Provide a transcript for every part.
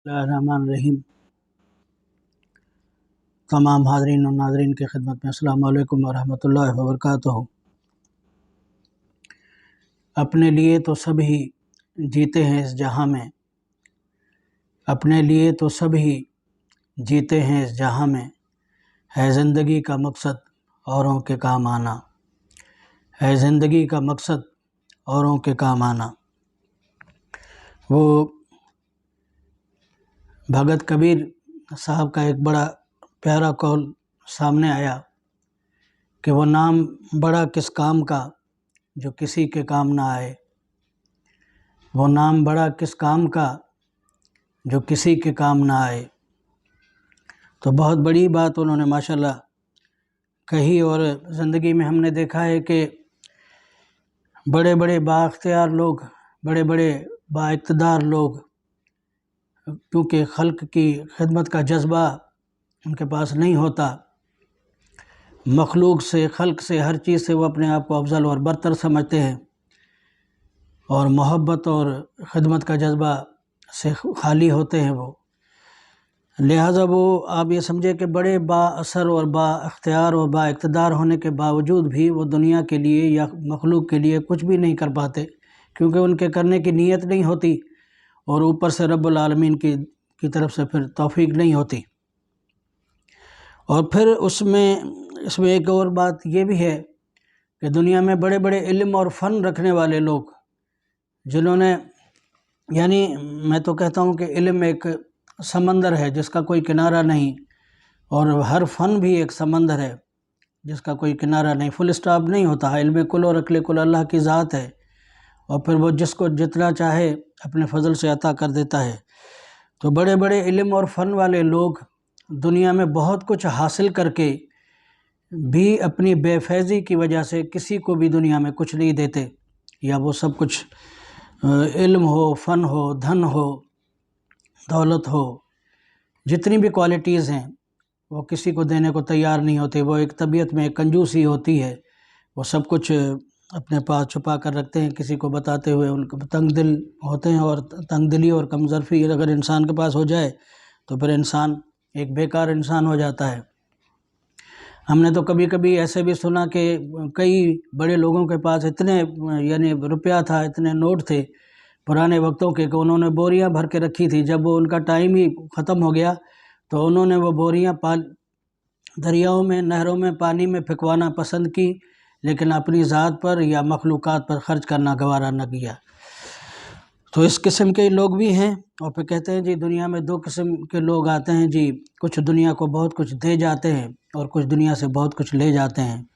रहमान। तमाम हाज़रीन और नाज़रीन की खिदमत में अस्सलाम वालेकुम वरहमतुल्लाहि वबरकातुहू। अपने लिए तो सभी जीते हैं इस जहां में, अपने लिए तो सभी जीते हैं इस जहां में, है ज़िंदगी का मकसद औरों के काम आना, है ज़िंदगी का मकसद औरों के काम आना। वो भगत कबीर साहब का एक बड़ा प्यारा कौल सामने आया कि वो नाम बड़ा किस काम का जो किसी के काम ना आए, वो नाम बड़ा किस काम का जो किसी के काम ना आए। तो बहुत बड़ी बात उन्होंने माशाल्लाह कही। और ज़िंदगी में हमने देखा है कि बड़े बड़े बाइख्तियार लोग, बड़े बड़े बाइक़्तिदार लोग, क्योंकि खल्क़ की खिदमत का जज्बा उनके पास नहीं होता, मखलूक से, खल्क़ से, हर चीज़ से वो अपने आप को अफजल और बरतर समझते हैं और मोहब्बत और ख़िदमत का जज्बा से खाली होते हैं वो। लिहाजा वो आप ये समझे कि बड़े बाअसर और बाइख्तियार और बाइक़्तिदार होने के बावजूद भी वो दुनिया के लिए या मखलूक के लिए कुछ भी नहीं कर पाते, क्योंकि उनके करने की नीयत नहीं होती और ऊपर से रब्बुल आलमीन की तरफ से फिर तौफीक नहीं होती। और फिर इसमें एक और बात ये भी है कि दुनिया में बड़े बड़े इल्म और फ़न रखने वाले लोग, जिन्होंने, यानी मैं तो कहता हूँ कि इल्म एक समंदर है जिसका कोई किनारा नहीं, और हर फ़न भी एक समंदर है जिसका कोई किनारा नहीं, फुल स्टॉप नहीं होता है। इल्म कुल और अक्ल कुल अल्लाह की ज़ात है और फिर वो जिसको जितना चाहे अपने फजल से अता कर देता है। तो बड़े बड़े इल्म और फ़न वाले लोग दुनिया में बहुत कुछ हासिल करके भी अपनी बेफैज़ी की वजह से किसी को भी दुनिया में कुछ नहीं देते, या वो सब कुछ इल्म हो, फ़न हो, धन हो, दौलत हो, जितनी भी क्वालिटीज़ हैं वो किसी को देने को तैयार नहीं होते। वो एक तबीयत में एक कंजूसी होती है, वो सब कुछ अपने पास छुपा कर रखते हैं, किसी को बताते हुए उनको तंग दिल होते हैं। और तंग दिली और कमज़रफ़ी अगर इंसान के पास हो जाए तो फिर इंसान एक बेकार इंसान हो जाता है। हमने तो कभी कभी ऐसे भी सुना कि कई बड़े लोगों के पास इतने यानी रुपया था, इतने नोट थे पुराने वक्तों के, कि उन्होंने बोरियां भर के रखी थी। जब वो उनका टाइम ही ख़त्म हो गया तो उन्होंने वो बोरियां दरियाओं में, नहरों में, पानी में फेंकवाना पसंद की, लेकिन अपनी ज़ात पर या मखलूक़ात पर ख़र्च करना गवारा न किया। तो इस किस्म के लोग भी हैं। और फिर कहते हैं जी दुनिया में दो किस्म के लोग आते हैं जी, कुछ दुनिया को बहुत कुछ दे जाते हैं और कुछ दुनिया से बहुत कुछ ले जाते हैं।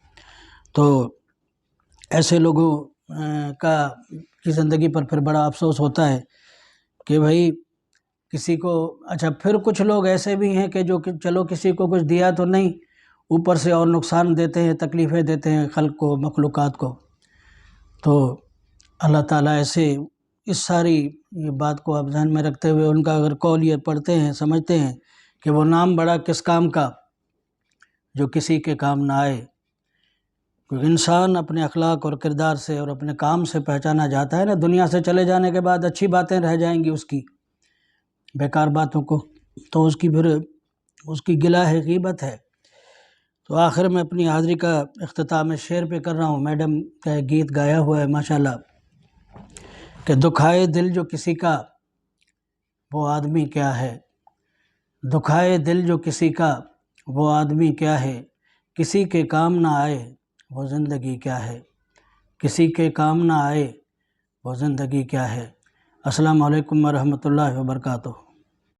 तो ऐसे लोगों की ज़िंदगी पर फिर बड़ा अफसोस होता है कि भाई किसी को, अच्छा फिर कुछ लोग ऐसे भी हैं कि जो कि चलो किसी को कुछ दिया तो नहीं, ऊपर से और नुकसान देते हैं, तकलीफ़ें देते हैं खल्क़ को, मखलूक़ात को। तो अल्लाह ताला ऐसे इस सारी ये बात को आप ध्यान में रखते हुए उनका अगर कौल ये पढ़ते हैं, समझते हैं कि वो नाम बड़ा किस काम का जो किसी के काम ना आए। क्योंकि इंसान अपने अखलाक और किरदार से और अपने काम से पहचाना जाता है ना। दुनिया से चले जाने के बाद अच्छी बातें रह जाएंगी उसकी, बेकार बातों को तो उसकी फिर उसकी गिला है, गीबत है। तो आखिर में अपनी हाज़िरी का इख्तिताम शेर पे कर रहा हूँ। मैडम का एक गीत गाया हुआ है माशाल्लाह कि दुखाए दिल जो किसी का वो आदमी क्या है, दुखाए दिल जो किसी का वो आदमी क्या है, किसी के काम ना आए वो ज़िंदगी क्या है, किसी के काम ना आए वो ज़िंदगी क्या है। अस्सलामु अलैकुम वरहमतुल्लाहि वबरकातुहू।